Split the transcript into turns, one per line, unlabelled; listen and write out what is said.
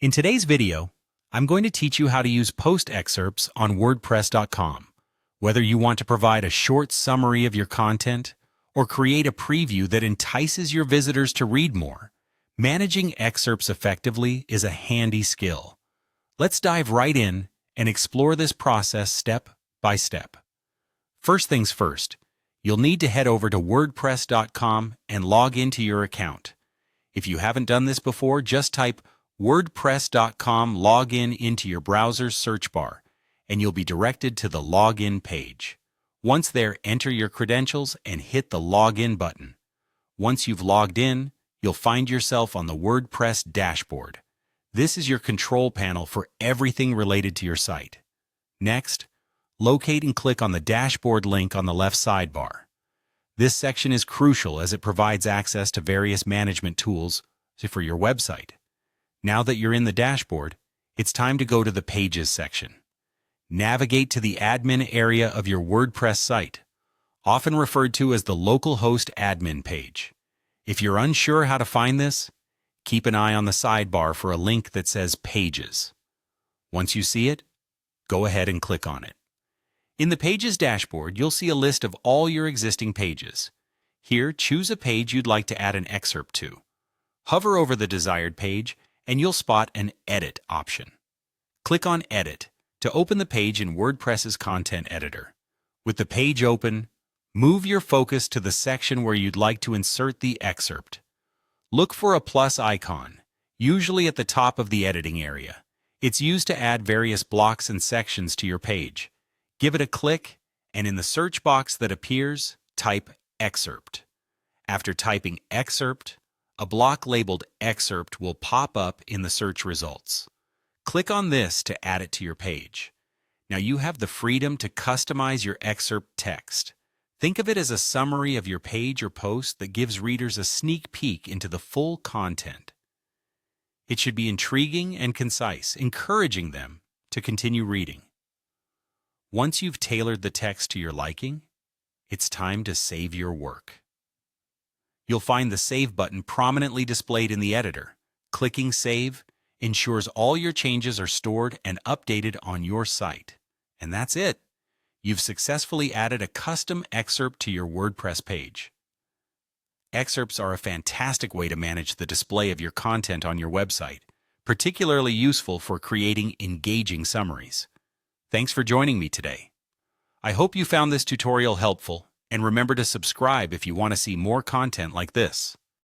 In today's video, I'm going to teach you how to use post excerpts on WordPress.com. Whether you want to provide a short summary of your content or create a preview that entices your visitors to read more, managing excerpts effectively is a handy skill. Let's dive right in and explore this process step by step. First things first, you'll need to head over to WordPress.com and log into your account. If you haven't done this before, just type WordPress.com login into your browser's search bar, and you'll be directed to the login page. Once there, enter your credentials and hit the login button. Once you've logged in, you'll find yourself on the WordPress dashboard. This is your control panel for everything related to your site. Next, locate and click on the dashboard link on the left sidebar. This section is crucial as it provides access to various management tools for your website. Now that you're in the dashboard, it's time to go to the Pages section. Navigate to the admin area of your WordPress site, often referred to as the localhost admin page. If you're unsure how to find this, keep an eye on the sidebar for a link that says Pages. Once you see it, go ahead and click on it. In the Pages dashboard, you'll see a list of all your existing pages. Here, choose a page you'd like to add an excerpt to. Hover over the desired page, and you'll spot an Edit option. Click on Edit to open the page in WordPress's content editor. With the page open, move your focus to the section where you'd like to insert the excerpt. Look for a plus icon, usually at the top of the editing area. It's used to add various blocks and sections to your page. Give it a click, and in the search box that appears, type Excerpt. After typing Excerpt, a block labeled Excerpt will pop up in the search results. Click on this to add it to your page. Now you have the freedom to customize your excerpt text. Think of it as a summary of your page or post that gives readers a sneak peek into the full content. It should be intriguing and concise, encouraging them to continue reading. Once you've tailored the text to your liking, it's time to save your work. You'll find the Save button prominently displayed in the editor. Clicking Save ensures all your changes are stored and updated on your site. And that's it. You've successfully added a custom excerpt to your WordPress page. Excerpts are a fantastic way to manage the display of your content on your website, particularly useful for creating engaging summaries. Thanks for joining me today. I hope you found this tutorial helpful, and remember to subscribe if you want to see more content like this.